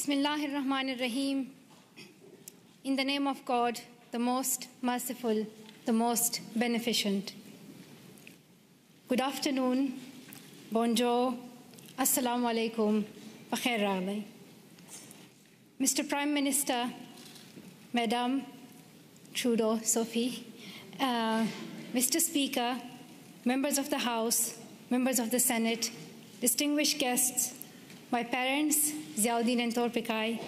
Bismillahirrahmanirrahim. In the name of God, the most merciful, the most beneficent. Good afternoon, bonjour, assalamu alaikum, bakhair raghle. Mr. Prime Minister, Madam Trudeau, Sophie, Mr. Speaker, members of the House, members of the Senate, distinguished guests, my parents, Ziauddin and Torpikai,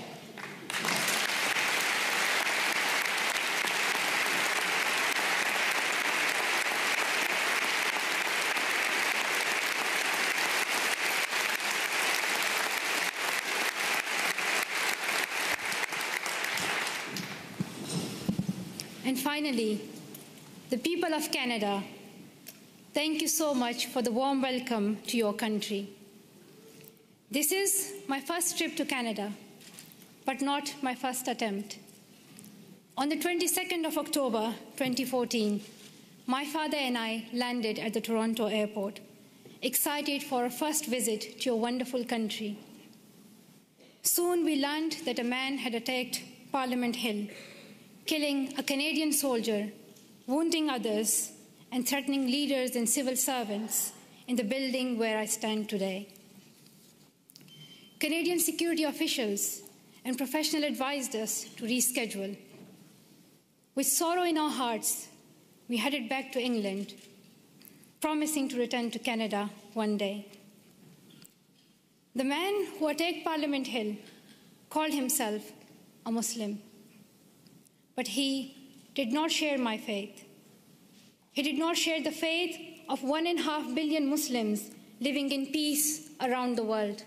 and finally, the people of Canada, thank you so much for the warm welcome to your country. This is my first trip to Canada, but not my first attempt. On the 22nd of October 2014, my father and I landed at the Toronto airport, excited for our first visit to your wonderful country. Soon we learned that a man had attacked Parliament Hill, killing a Canadian soldier, wounding others, and threatening leaders and civil servants in the building where I stand today. Canadian security officials and professionals advised us to reschedule. With sorrow in our hearts, we headed back to England, promising to return to Canada one day. The man who attacked Parliament Hill called himself a Muslim, but he did not share my faith. He did not share the faith of 1.5 billion Muslims living in peace around the world.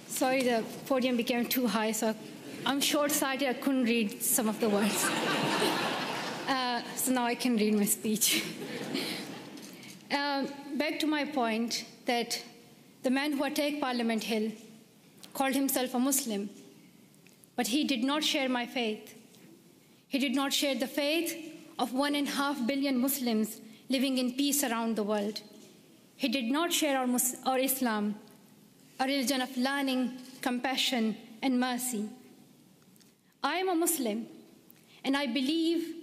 Sorry, the podium became too high, so I'm short-sighted. I couldn't read some of the words. So now I can read my speech. Back to my point that the man who attacked Parliament Hill called himself a Muslim, but he did not share my faith. He did not share the faith of 1.5 billion Muslims living in peace around the world. He did not share our Islam, a religion of learning, compassion, and mercy. I am a Muslim, and I believe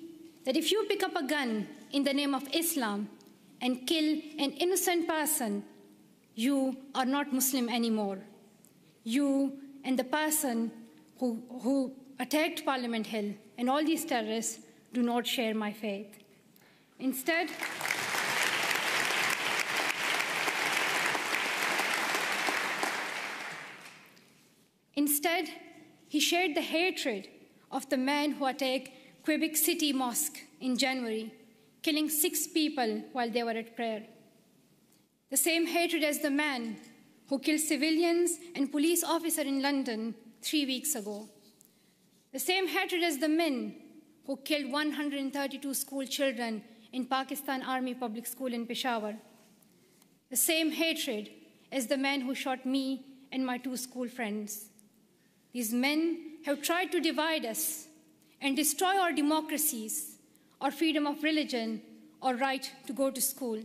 that if you pick up a gun in the name of Islam and kill an innocent person, you are not Muslim anymore. You and the person who attacked Parliament Hill and all these terrorists do not share my faith. Instead, he shared the hatred of the man who attacked Quebec City Mosque in January, killing 6 people while they were at prayer. The same hatred as the man who killed civilians and police officers in London 3 weeks ago. The same hatred as the men who killed 132 school children in Pakistan Army Public School in Peshawar. The same hatred as the man who shot me and my 2 school friends. These men have tried to divide us and destroy our democracies, our freedom of religion, our right to go to school.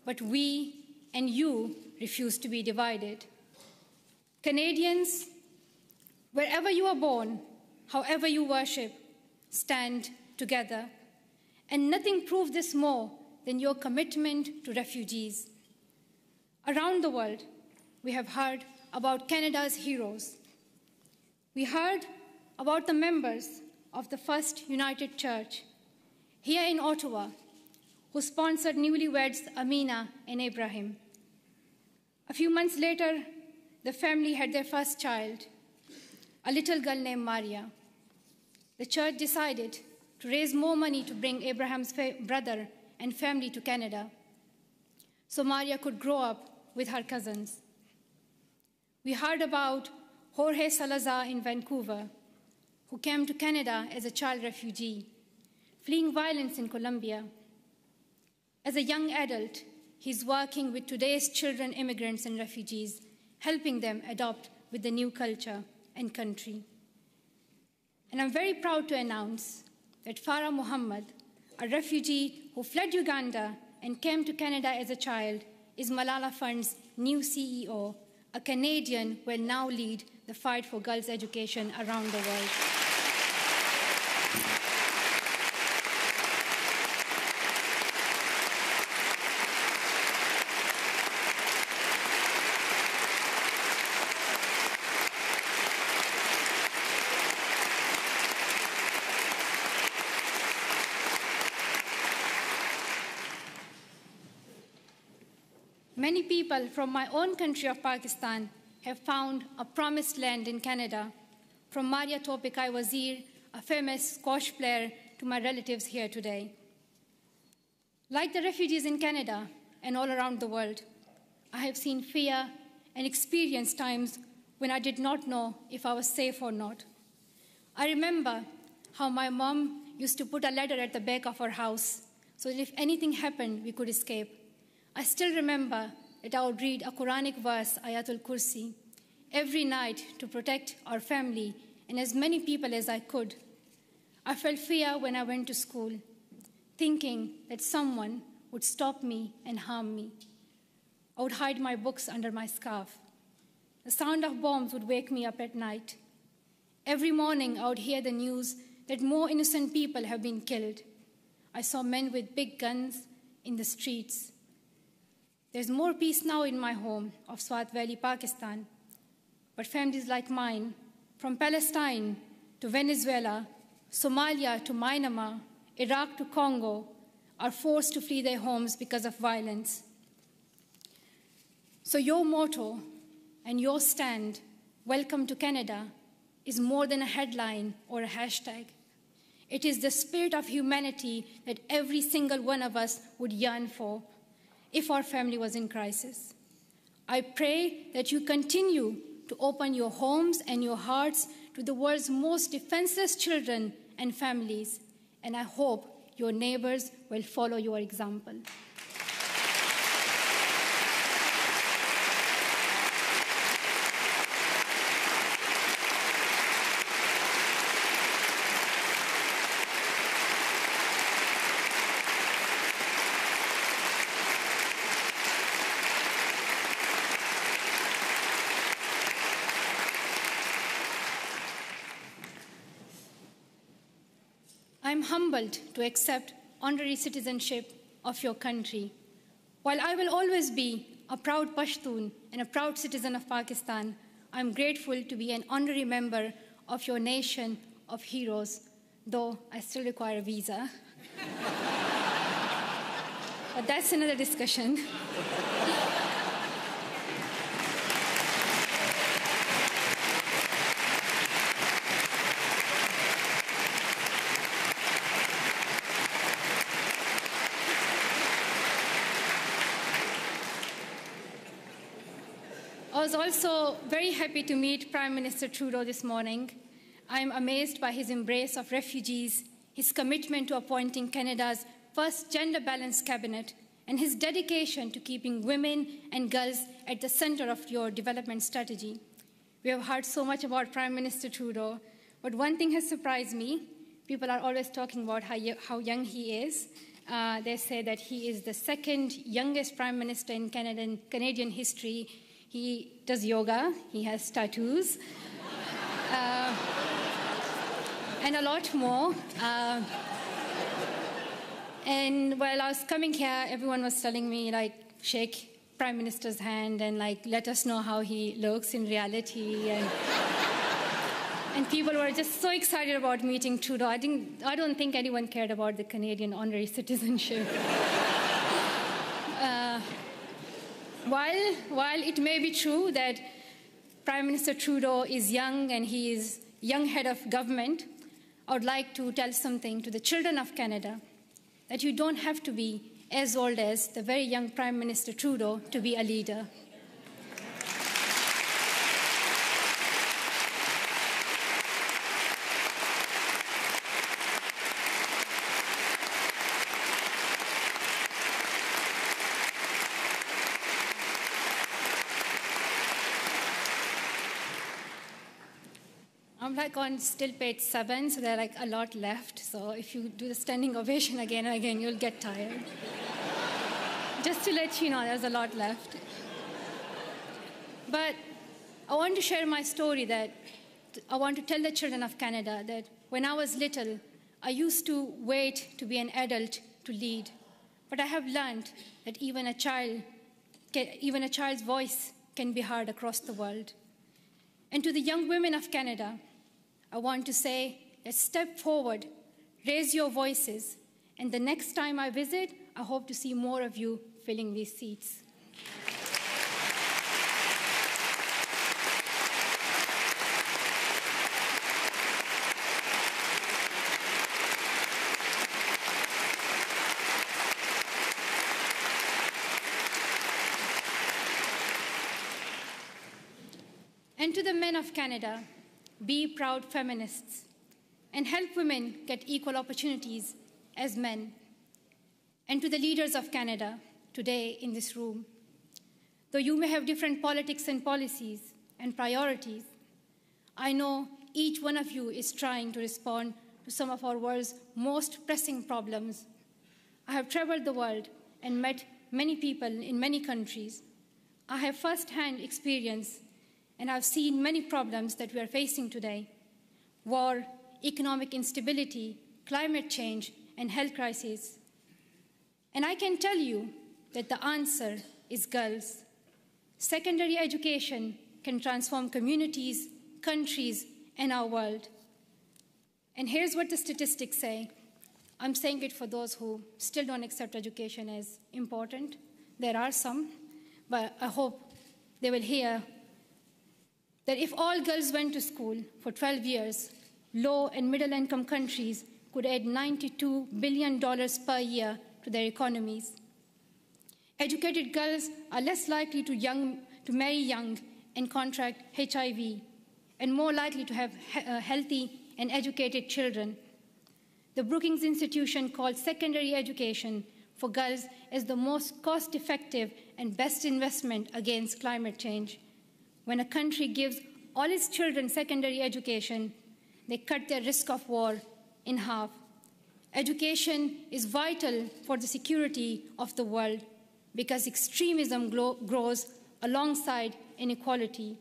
But we and you refuse to be divided. Canadians, wherever you are born, however you worship, stand together. And nothing proves this more than your commitment to refugees. Around the world, we have heard about Canada's heroes. We heard about the members of the First United Church here in Ottawa who sponsored newlyweds Amina and Ibrahim. A few months later, the family had their first child, a little girl named Maria. The church decided to raise more money to bring Abraham's brother and family to Canada so Maria could grow up with her cousins. We heard about Jorge Salazar in Vancouver, who came to Canada as a child refugee, fleeing violence in Colombia. As a young adult, He's working with today's children, immigrants, and refugees, helping them adopt with the new culture and country. And I'm very proud to announce that Farah Muhammad, a refugee who fled Uganda and came to Canada as a child, is Malala Fund's new CEO. A Canadian will now lead the fight for girls' education around the world. Many people from my own country of Pakistan have found a promised land in Canada, from Maria Topikai Wazir, a famous squash player, to my relatives here today. Like the refugees in Canada and all around the world, I have seen fear and experienced times when I did not know if I was safe or not. I remember how my mom used to put a ladder at the back of our house so that if anything happened, we could escape. I still remember that I would read a Quranic verse, Ayatul Kursi, every night to protect our family and as many people as I could. I felt fear when I went to school, thinking that someone would stop me and harm me. I would hide my books under my scarf. The sound of bombs would wake me up at night. Every morning I would hear the news that more innocent people have been killed. I saw men with big guns in the streets. There's more peace now in my home of Swat Valley, Pakistan. But families like mine, from Palestine to Venezuela, Somalia to Myanmar, Iraq to Congo, are forced to flee their homes because of violence. So your motto and your stand, "Welcome to Canada," is more than a headline or a hashtag. It is the spirit of humanity that every single one of us would yearn for if our family was in crisis. I pray that you continue to open your homes and your hearts to the world's most defenseless children and families, and I hope your neighbors will follow your example. I'm humbled to accept honorary citizenship of your country. While I will always be a proud Pashtun and a proud citizen of Pakistan, I'm grateful to be an honorary member of your nation of heroes, though I still require a visa. But that's another discussion. I was also very happy to meet Prime Minister Trudeau this morning. I am amazed by his embrace of refugees, his commitment to appointing Canada's first gender-balanced cabinet, and his dedication to keeping women and girls at the center of your development strategy. We have heard so much about Prime Minister Trudeau, but one thing has surprised me. People are always talking about how young he is. They say that he is the second youngest Prime Minister in Canadian history. He does yoga, he has tattoos, and a lot more. And while I was coming here, everyone was telling me, like, shake Prime Minister's hand and, like, let us know how he looks in reality. And people were just so excited about meeting Trudeau. I don't think anyone cared about the Canadian honorary citizenship. While it may be true that Prime Minister Trudeau is young and he is young head of government, I would like to tell something to the children of Canada, that you don't have to be as old as the very young Prime Minister Trudeau to be a leader. I'm like on still page 7, so there are like a lot left. So if you do the standing ovation again and again, you'll get tired. Just to let you know, there's a lot left. But I want to share my story that I want to tell the children of Canada that when I was little, I used to wait to be an adult to lead. But I have learned that even a child's voice can be heard across the world. And to the young women of Canada, I want to say that step forward, raise your voices, and the next time I visit, I hope to see more of you filling these seats. And to the men of Canada, be proud feminists and help women get equal opportunities as men. And to the leaders of Canada today in this room, though you may have different politics and policies and priorities, I know each one of you is trying to respond to some of our world's most pressing problems. I have traveled the world and met many people in many countries. I have first-hand experience and I've seen many problems that we are facing today: war, economic instability, climate change, and health crises. And I can tell you that the answer is girls. Secondary education can transform communities, countries, and our world. And here's what the statistics say. I'm saying it for those who still don't accept education as important. There are some, but I hope they will hear that if all girls went to school for 12 years, low and middle-income countries could add $92 billion per year to their economies. Educated girls are less likely to marry young and contract HIV, and more likely to have healthy and educated children. The Brookings Institution called secondary education for girls as the most cost-effective and best investment against climate change. When a country gives all its children secondary education, they cut their risk of war in half. Education is vital for the security of the world because extremism grows alongside inequality.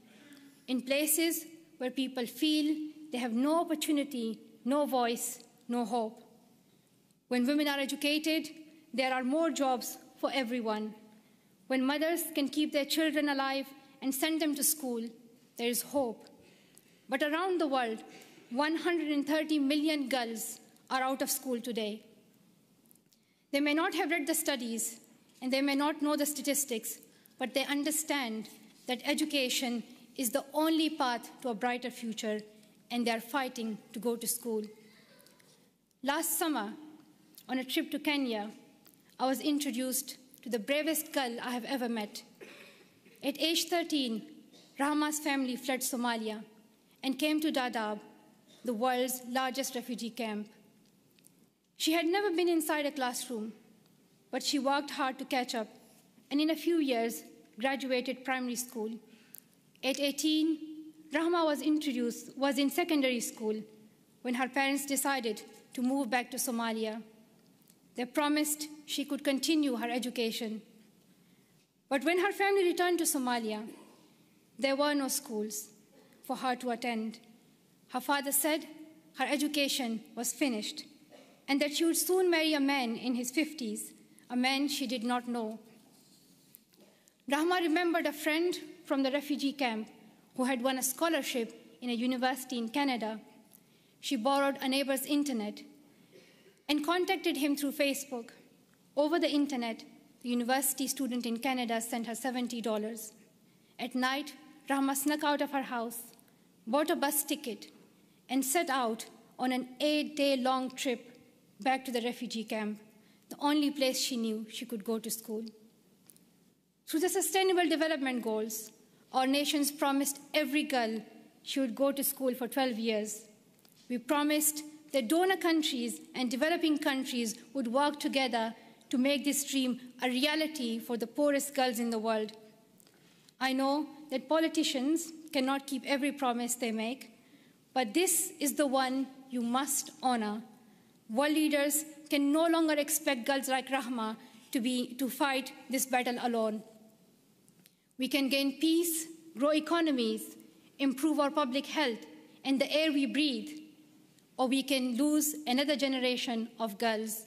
In places where people feel they have no opportunity, no voice, no hope. When women are educated, there are more jobs for everyone. When mothers can keep their children alive and send them to school, there is hope. But around the world, 130 million girls are out of school today. They may not have read the studies, and they may not know the statistics, but they understand that education is the only path to a brighter future, and they are fighting to go to school. Last summer, on a trip to Kenya, I was introduced to the bravest girl I have ever met. At age 13, Rahma's family fled Somalia and came to Dadaab, the world's largest refugee camp. She had never been inside a classroom, but she worked hard to catch up, and in a few years, graduated primary school. At 18, Rahma was in secondary school when her parents decided to move back to Somalia. They promised she could continue her education. But when her family returned to Somalia, there were no schools for her to attend. Her father said her education was finished and that she would soon marry a man in his 50s, a man she did not know. Rahma remembered a friend from the refugee camp who had won a scholarship in a university in Canada. She borrowed a neighbor's internet and contacted him through Facebook. Over the internet, the university student in Canada sent her $70. At night, Rahma snuck out of her house, bought a bus ticket, and set out on an 8-day-long trip back to the refugee camp, the only place she knew she could go to school. Through the Sustainable Development Goals, our nations promised every girl she would go to school for 12 years. We promised that donor countries and developing countries would work together to make this dream a reality for the poorest girls in the world. I know that politicians cannot keep every promise they make, but this is the one you must honor. World leaders can no longer expect girls like Rahma to fight this battle alone. We can gain peace, grow economies, improve our public health and the air we breathe, or we can lose another generation of girls.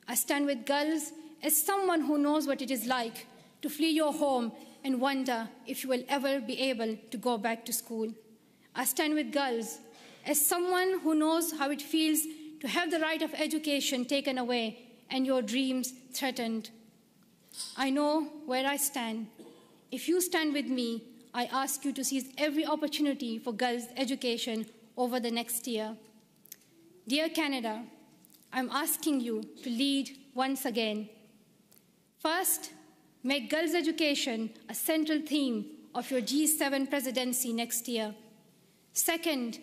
I stand with girls as someone who knows what it is like to flee your home and wonder if you will ever be able to go back to school. I stand with girls as someone who knows how it feels to have the right of education taken away and your dreams threatened. I know where I stand. If you stand with me, I ask you to seize every opportunity for girls' education over the next year. Dear Canada, I'm asking you to lead once again. First, make girls' education a central theme of your G7 presidency next year. Second,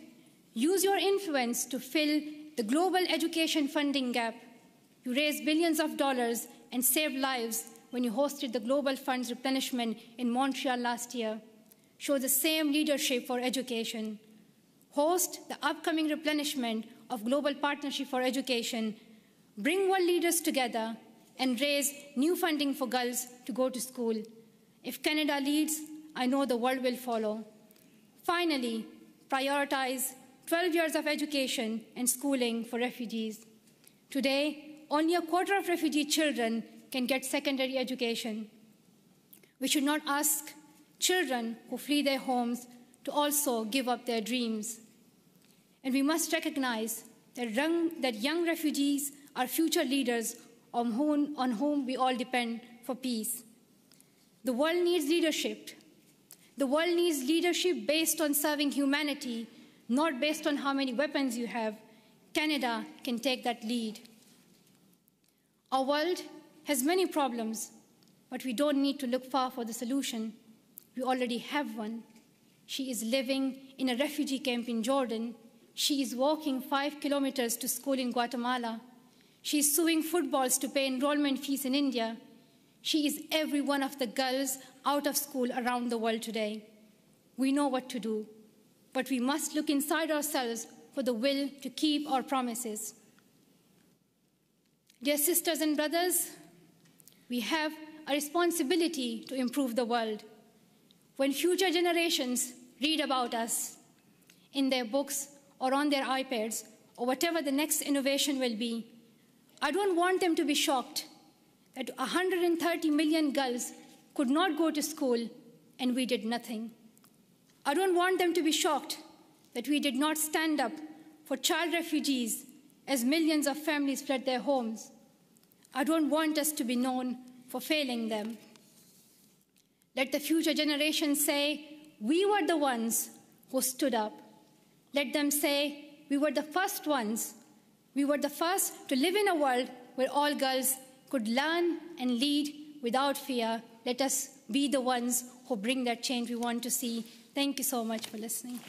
use your influence to fill the global education funding gap. You raised billions of dollars and saved lives when you hosted the Global Fund's replenishment in Montreal last year. Show the same leadership for education. Host the upcoming replenishment of Global Partnership for Education. Bring world leaders together and raise new funding for girls to go to school. If Canada leads, I know the world will follow. Finally, prioritize 12 years of education and schooling for refugees. Today, only a quarter of refugee children can get secondary education. We should not ask children who flee their homes to also give up their dreams. And we must recognize that young refugees are future leaders on whom we all depend for peace. The world needs leadership. The world needs leadership based on serving humanity, not based on how many weapons you have. Canada can take that lead. Our world has many problems, but we don't need to look far for the solution. We already have one. She is living in a refugee camp in Jordan. She is walking 5 kilometers to school in Guatemala. She is sewing footballs to pay enrollment fees in India. She is every one of the girls out of school around the world today. We know what to do, but we must look inside ourselves for the will to keep our promises. Dear sisters and brothers, we have a responsibility to improve the world. When future generations read about us in their books or on their iPads or whatever the next innovation will be, I don't want them to be shocked that 130 million girls could not go to school and we did nothing. I don't want them to be shocked that we did not stand up for child refugees as millions of families fled their homes. I don't want us to be known for failing them. Let the future generations say, we were the ones who stood up. Let them say, we were the first ones. We were the first to live in a world where all girls could learn and lead without fear. Let us be the ones who bring that change we want to see. Thank you so much for listening.